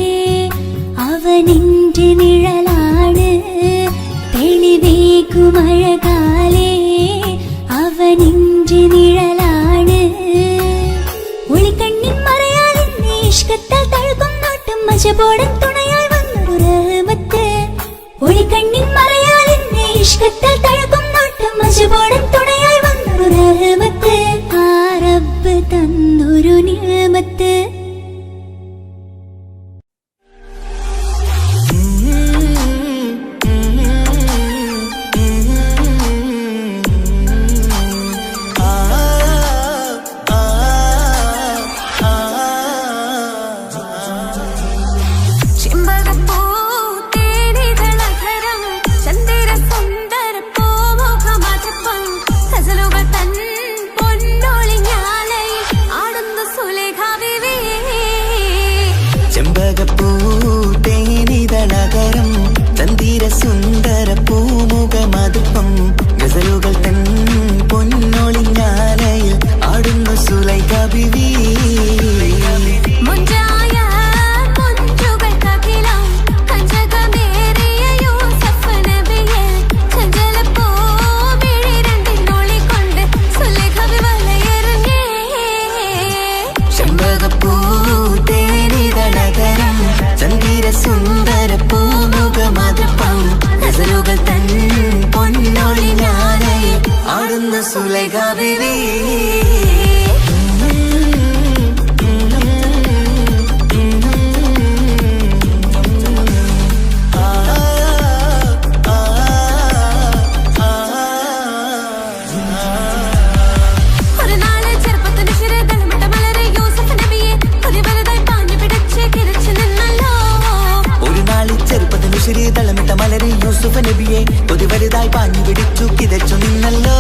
അവനെന്റെ നിഴലാണ് തെളിവേക്കുമഴകാലേ അവനെന്റെ നിഴലാണ് ഒളിക്കണ്ണിൻ മറയാൽ എന്നെ ഇഷ്കത്താൽ തഴുകും നോട്ടും മജബോടൻ തുണയായി വന്നൊരു റഹ്മത്ത് ഒളിക്കണ്ണിൻ മറയാൽ എന്നെ ഇഷ്കത്താൽ തഴുകും നോട്ടും മജബോടൻ തുണയായി വന്നൊരു റഹ്മത്ത് ആ റബ്ബ് തന്നൊരു നിഅമത്ത് ചെമ്പകപ്പൂതേനിതളകരം ചന്ദിര സുന്ദര പൂമുഖമതുപ്പം ഗസലുകൾ തൻ പൊന്നൊളിഞ്ഞാലയിൽ ആടുന്നു സുലൈഖ ബിവി സുന്ദര പൂമുഖമതുപ്പം ഗസലുകൾ തൻ പൊന്നൊളിഞ്ഞാലയിൽ ആടുന്നു സുലൈഖ ബിവി തളമിട്ട മലരി യൂസുഫ് നബിയെ കൊതി വലുതായി പാഞ്ഞു പിടിച്ചു കിതച്ചു നിന്നല്ലോ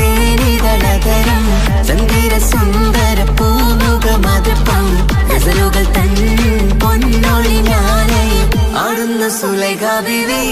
ചെമ്പകപ്പൂതേനിതളകരം ചന്ദിര സുന്ദര പൂമുഖമതുപ്പം ഗസലുകൾ തൻ പൊന്നൊളിഞ്ഞാലയിൽ ആടുന്നു സുലൈഖ ബിവി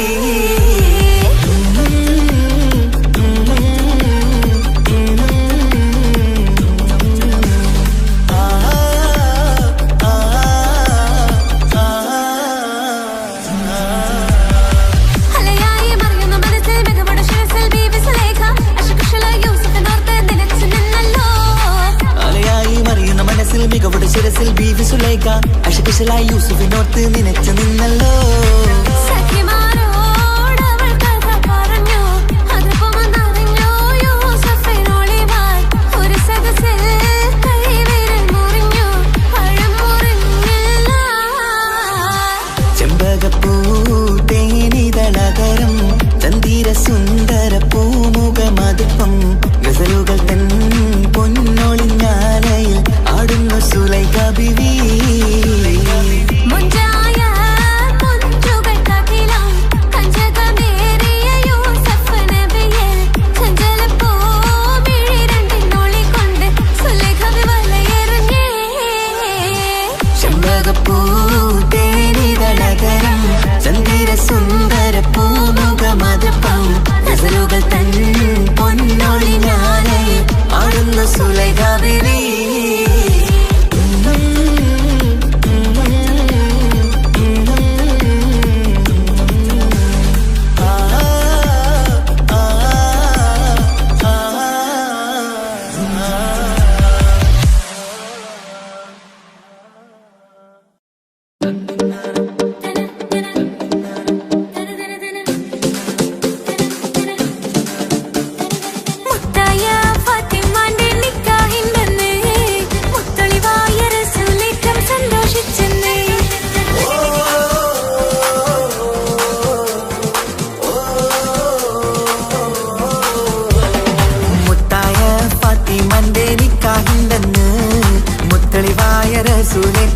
മികവുടെ ശിരസിൽ ബീവി സുലൈഖ അശകുശലായി യൂസുഫിനോർത്ത് നിനച്ചു നിന്നല്ലോ ചെമ്പകപ്പൂതേനിത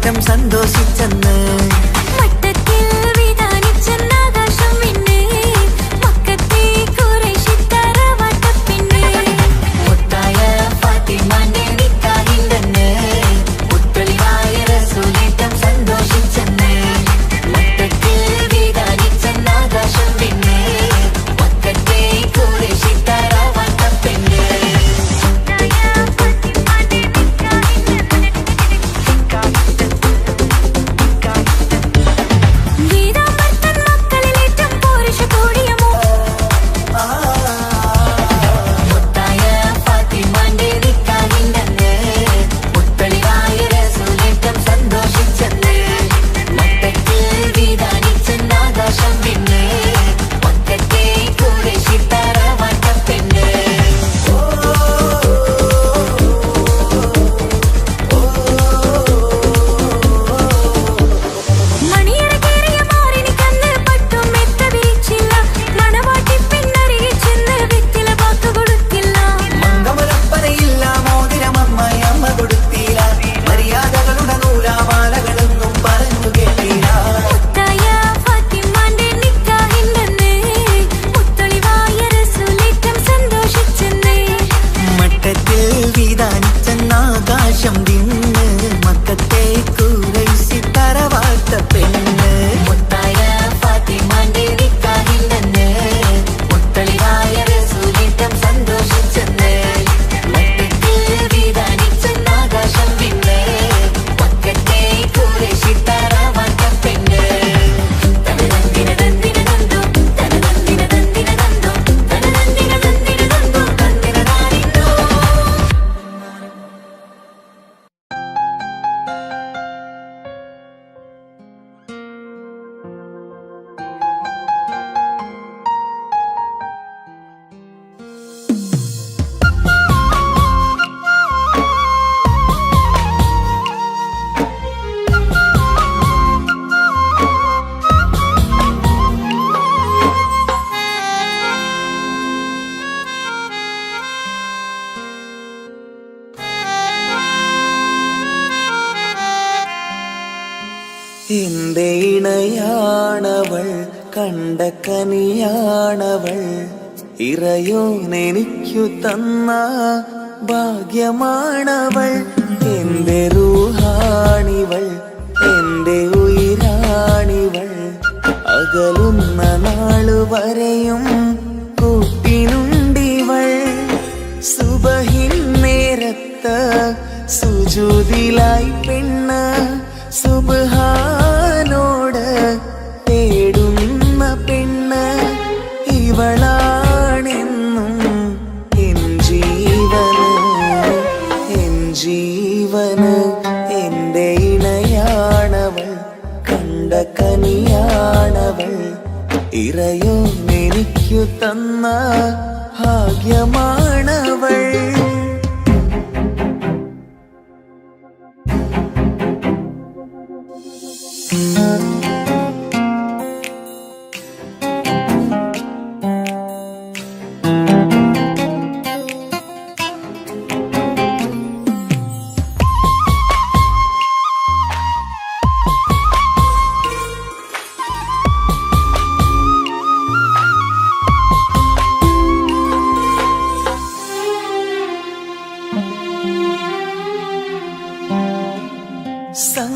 റസൂലേറ്റം സന്തോഷിച്ചെന്ന് എന്റെ ഇണയാണവൾ കണ്ട കനിയാണവൾ ഇറയോനെനിക്കു തന്ന ഭാഗ്യമാണവൾ എന്റെ റൂഹാണിവൾ എന്റെ ഉയിരാണിവൾ അകലുന്ന നാളു വരെയും കൂട്ടിനുണ്ടിവൾ സുബഹിൻ നേരത്ത് സുജൂദിലായി പെണ്ണ് സുബ്ഹാനോട് തേടുന്ന പെണ്ണ് ഇവളാണെന്നും എൻ ജീവന് എന്റെ ഇണയാണവൾ കണ്ട കനിയാണവൾ ഇറയോനെനിക്കു തന്ന ഭാഗ്യമാണവൾ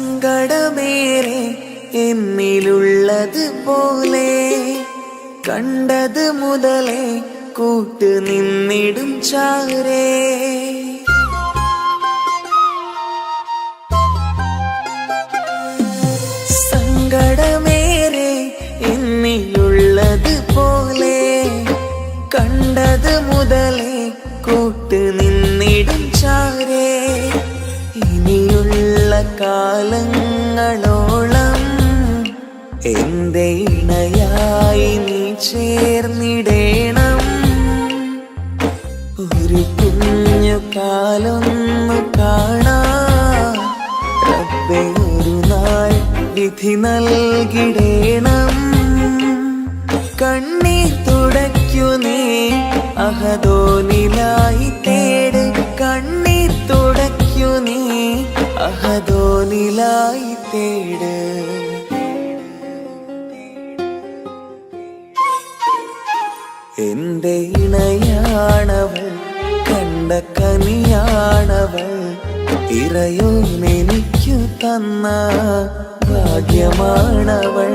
സങ്കടമേറെ എന്നിലുള്ളത് പോലെ കണ്ടത് മുതലേ കൂട്ട് നിന്നിടും ചാരേ സങ്കടമേറെ എന്നിലുള്ളത് പോലെ കണ്ടത് മുതലേ കൂട്ട് നിന്നിടും ചാരേ ഇനിയുള്ള കാലങ്ങളോളം എന്റെ ഇണയായി നീ ചേർന്നിടേണം ഒരു കുഞ്ഞു കാലൊന്നു കാണാൻ റബ്ബേ ഒരു നാൾ വിധി നൽകിടേണം കണ്ണീർ തുടയ്ക്കു നീ അഹദോനിലായി തേട് കണ്ണീർ തുടയ്ക്കു നീ അഹദോനിലായി തേട്. എന്റെ ഇണയാണവൾ, കണ്ട കനിയാണവൾ, ഇറയോനെനിക്കു തന്ന ഭാഗ്യമാണവൾ.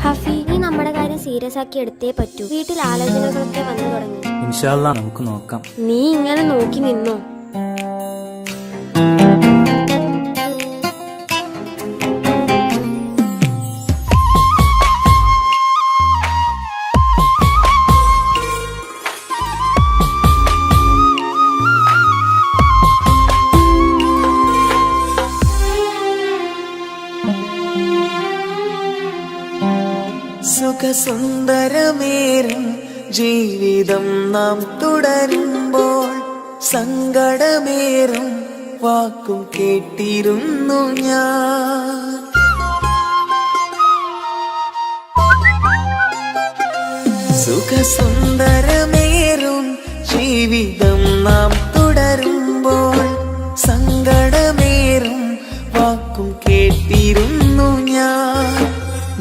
ഹഫി, നീ നമ്മുടെ കാര്യം സീരിയസ് ആക്കി എടുത്തേ പറ്റൂ. വീട്ടിൽ ആലോചനകളൊക്കെ വന്നു തുടങ്ങി. ഇൻഷാ അല്ലാഹ് നമുക്ക് നോക്കാം. നീ ഇങ്ങനെ നോക്കി നിന്നോ? സുഖസുന്ദരമേറും ജീവിതം നാം തുടരുമ്പോൾ സങ്കടമേറും വാക്കും കേട്ടിരുന്നു ഞാൻ. സുഖസുന്ദരമേറും ജീവിതം നാം തുടരുമ്പോൾ സങ്കടമേറും വാക്കും കേട്ടിരുന്നു ഞാൻ.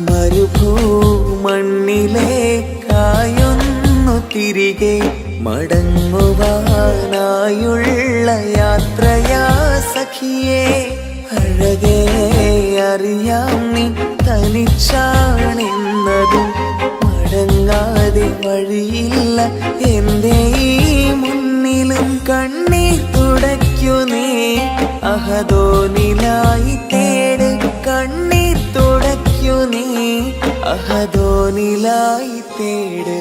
മരുഭൂമണ്ണിലേക്കായൊന്നു തിരികെ മടങ്ങുവാനായുള്ള യാത്രയാ സഖിയേ. അഴകേ അറിയാം നീ തനിച്ചാണെന്നതും മടങ്ങാതെ വഴിയില്ല എന്റെ ഈ മുന്നിലും. കണ്ണീർ തുടയ്ക്കു നീ അഹദോനിലായി തേട്. കണ്ണീർ തുടയ്ക്കു നീ അഹദോനിലായി തേട്.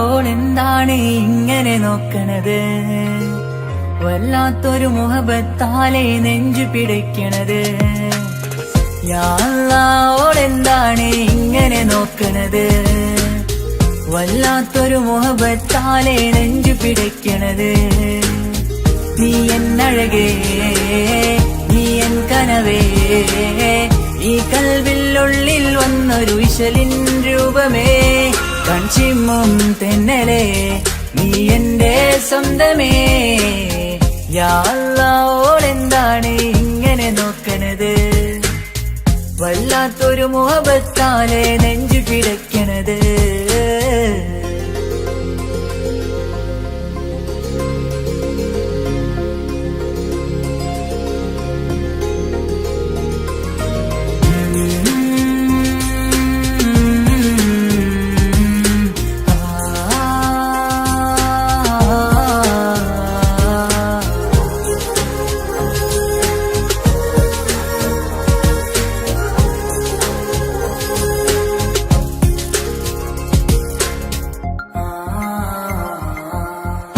ഓളെന്താണ് ഇങ്ങനെ നോക്കണത്? വല്ലാത്തൊരു മുഹബത്താലെ നെഞ്ചു പിടിക്കണത്. ഓളെന്താണ് ഇങ്ങനെ നോക്കണത്? വല്ലാത്തൊരു മുഹബത്താലെ നെഞ്ചു പിടിക്കണത്. നീ എന്നഴകേ, നീ എൻ കനവേ, ഈ കൽവിനുള്ളിൽ വന്നൊരു വിശലിൻ രൂപമേ. കൺചിമ്മും തെന്നലേ, നീ എന്റെ സ്വന്തമേ. യാ അല്ലാഹ്, ഓളെന്താണ് ഇങ്ങനെ നോക്കണത്? വല്ലാത്തൊരു മുഹബത്താലെ നെഞ്ചു പിടയ്ക്കണത്.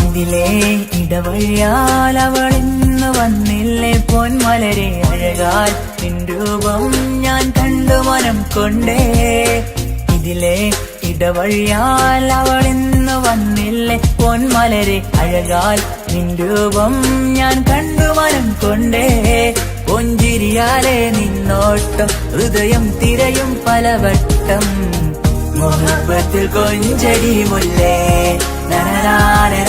ഇതിലെ ഇടവഴിയാൽ അവളിന്ന് വന്നില്ലേ പൊന്മലരെ. അഴകാൽ നിൻ രൂപം ഞാൻ കണ്ടു മനം കൊണ്ടേ. ഇതിലെ ഇടവഴിയാൽ അവളിന്ന് വന്നില്ലേ പൊന്മലരെ. അഴകാൽ നിൻ രൂപം ഞാൻ കണ്ടു മനം കൊണ്ടേ. പൊഞ്ചിരിയാലെ നിന്നോട്ടം ഹൃദയം തിരയും പലവട്ടം. മുഹബത്തിൽ കൊഞ്ചടി മുല്ലേ, നനനാനേ,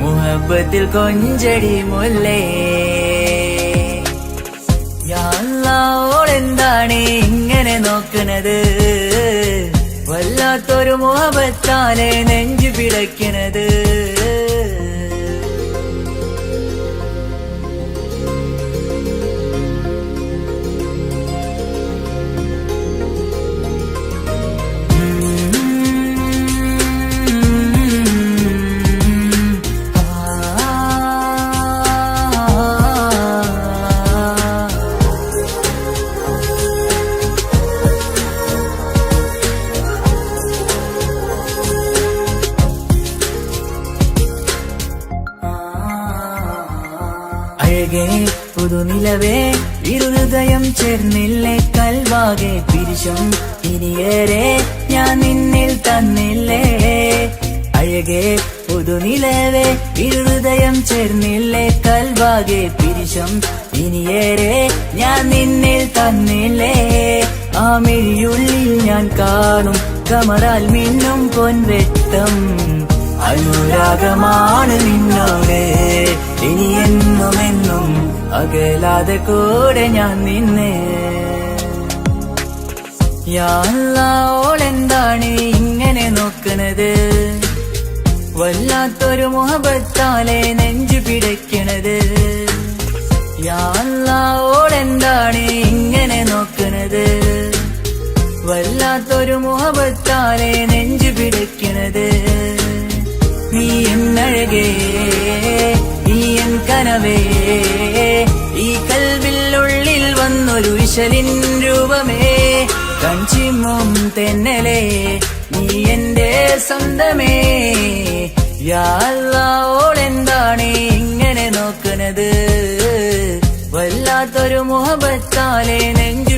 മുഹബത്തിൽ കൊഞ്ചടി മുല്ലേ. യാ അല്ലാഹ്, ഓളെന്താണ് ഇങ്ങനെ നോക്കണത്? വല്ലാത്തൊരു മുഹബത്താലെ നെഞ്ചു പിടയ്ക്കണത്. പുതുനിലവേ ഇരുഹൃദയം ചേർന്നില്ലേ കൽവാകെ പിരിശം ഇനിയേറെ ഞാൻ നിന്നിൽ തന്നില്ലേ അഴകേ പുതുനിലവേ ഇരുഹൃദയം ചേർന്നില്ലേ കൽവാകെ പിരിശം ഇനിയേറെ ഞാൻ നിന്നിൽ തന്നില്ലേ ആ മിഴിയുള്ളിൽ ഞാൻ കാണും കമറാൽ മിന്നും പൊൻവെട്ടം അനുരാഗമാണ് നിന്നോട് ഇനി എന്നുമെന്നും അകലാതെ കൂടെ ഞാൻ നിന്നെ യാ അല്ലാഹ് ഓളെന്താണ് ഇങ്ങനെ നോക്കണത് വല്ലാത്തൊരു മുഹബത്താലെ നെഞ്ചു പിടയ്ക്കണത് യാ അല്ലാഹ് ഓളെന്താണ് ഇങ്ങനെ നോക്കണത് വല്ലാത്തൊരു മുഹബത്താലെ നെഞ്ചു പിടയ്ക്കണത് നീ എന്നഴകേ നീ എൻ കനവേ ഈ കൽവിനുള്ളിൽ വന്നൊരു വിശലിൻ രൂപമേ കഞ്ചിമ്മും തെന്നലേ നീ എന്റെ സ്വന്തമേ യാ അല്ലാഹ് ഓളെന്താണ് ഇങ്ങനെ നോക്കണത് വല്ലാത്തൊരു മുഹബത്താലെ നെഞ്ചു